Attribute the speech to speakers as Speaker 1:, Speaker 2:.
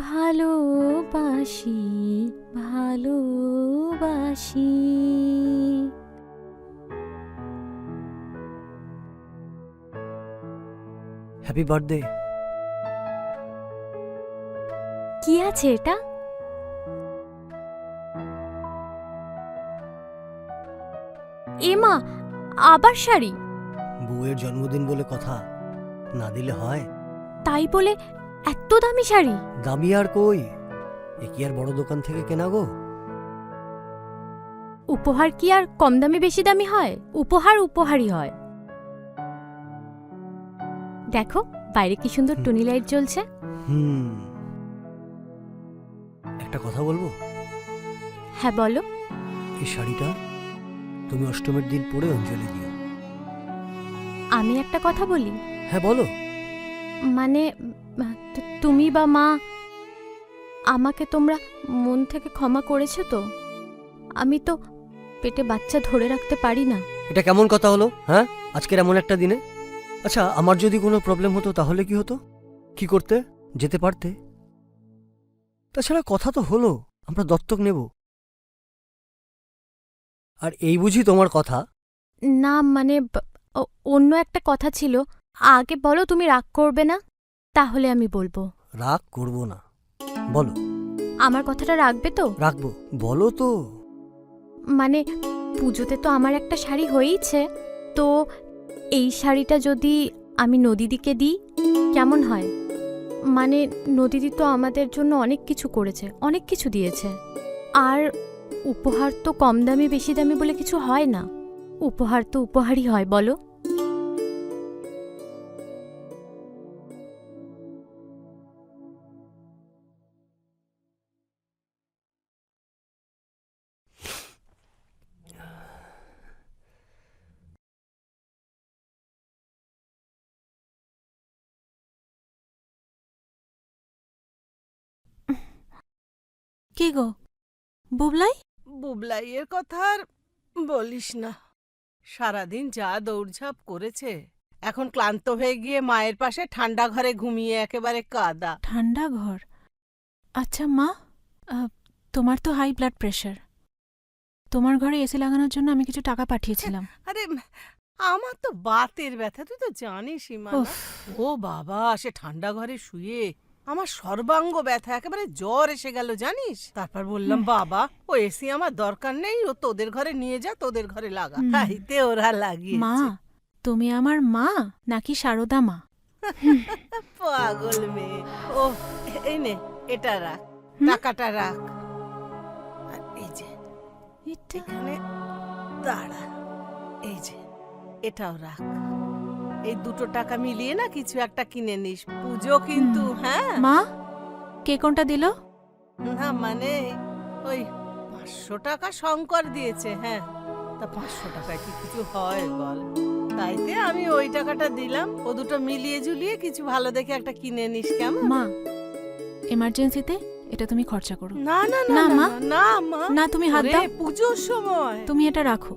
Speaker 1: ভালোবাসি ভালোবাসি।
Speaker 2: Happy birthday.
Speaker 1: কি আছে এটা? এমা, আবার শাড়ি?
Speaker 2: বউয়ের জন্মদিন বলে কথা, না দিলে হয়?
Speaker 1: তাই বলে এত দামি শাড়ি?
Speaker 2: দামি আর কই, এ কি আর বড় দোকান থেকে কেনা গো?
Speaker 1: উপহার কি আর কম দামি বেশি দামি হয়? উপহার উপহারই হয়। দেখো বাইরে কি সুন্দর টুনি লাইট জ্বলছে।
Speaker 2: একটা কথা বলবো?
Speaker 1: হ্যাঁ বলো।
Speaker 2: এই শাড়িটা তুমি অষ্টমীর দিন পরে অঞ্জলি দিও।
Speaker 1: আমি একটা কথা বলি?
Speaker 2: হ্যাঁ বলো।
Speaker 1: মানে তুমি বা মা আমাকে তোমরা মন থেকে ক্ষমা করেছো তো? আমি তো পেটে বাচ্চা ধরে রাখতে পারি না।
Speaker 2: এটা কেমন কথা হলো? হ্যাঁ, আজকের এমন একটা দিনে? আচ্ছা, আমার যদি কোনো প্রবলেম হতো তাহলে কি হতো? কি করতে? যেতে পারতে? তাছাড়া কথা তো হলো আমরা দত্তক নেব। আর এই বুঝি তোমার কথা?
Speaker 1: না মানে অন্য একটা কথা ছিল। আগে বলো, তুমি রাগ করবে না? তাহলে আমি বলবো।
Speaker 2: রাগ করব না, বলো।
Speaker 1: আমার কথাটা রাখবে তো?
Speaker 2: রাখবো, বলো তো।
Speaker 1: মানে পুজোতে তো আমার একটা শাড়ি হয়েইছে, তো এই শাড়িটা যদি আমি নদীদিকে দিই কেমন হয়? মানে নদীদি তো আমাদের জন্য অনেক কিছু করেছে, অনেক কিছু দিয়েছে। আর উপহার তো কম দামি বেশি দামি বলে কিছু হয় না। উপহার তো উপহারই হয়, বলো।
Speaker 3: কি গো বুবলাই?
Speaker 4: বুবলাইয়ের কথা আর বলিস না। সারাদিন যা দৌড়ঝাঁপ করেছে, এখন ক্লান্ত হয়ে গিয়ে মায়ের পাশে ঠান্ডা ঘরে ঘুমিয়ে একেবারে কাদা।
Speaker 3: ঠান্ডা ঘর? আচ্ছা মা, তোমার তো হাই ব্লাড প্রেশার। তোমার ঘরে এসি লাগানোর জন্য আমি কিছু টাকা পাঠিয়েছিলাম।
Speaker 4: আরে আমার তো বাতের ব্যথা, তুই তো জানিসই মা।
Speaker 3: উফ,
Speaker 4: ও বাবা, সে ঠান্ডা ঘরে শুয়ে আমার সর্বাঙ্গ ব্যথা, একেবারে জ্বর এসে গেল জানিস। তারপর বললাম বাবা, ও এসি আমার দরকার নেই, ও তোদের ঘরে নিয়ে যা, তোদের ঘরে লাগা। তাইতে ওরা
Speaker 3: মা
Speaker 4: লাগিয়েছে।
Speaker 3: তুমি আমার মা নাকি সারদা মা?
Speaker 4: পাগল মেয়ে। ও এই নে, এটা রাখ,
Speaker 3: হুম?
Speaker 4: টাকাটা রাখ। আর এই যে
Speaker 3: এটা
Speaker 4: এখানে দাঁড়া, এই যে এটাও রাখ। এই দুটো টাকা মিলিয়ে না কিছু একটা কিনে নিস, পুজো কিন্তু। হ্যাঁ
Speaker 3: মা, কে কোনটা দিল?
Speaker 4: না মানে ওই 500 টাকা শঙ্কর দিয়েছে। হ্যাঁ, তা 500 টাকায় কি কিছু হয় বল? তাইতে আমি ওই টাকাটা দিলাম, ও দুটো মিলিয়ে ঝুলিয়ে কিছু ভালো দেখে একটা কিনে নিস, কেমন?
Speaker 3: মা, এমার্জেন্সিতে এটা তুমি খরচা করো।
Speaker 4: না না
Speaker 3: না,
Speaker 4: না
Speaker 3: মা।
Speaker 4: না না মা,
Speaker 3: না, তুমি হাত
Speaker 4: ওরে,
Speaker 3: দাও।
Speaker 4: পুজোর সময়।
Speaker 3: তুমি এটা রাখো।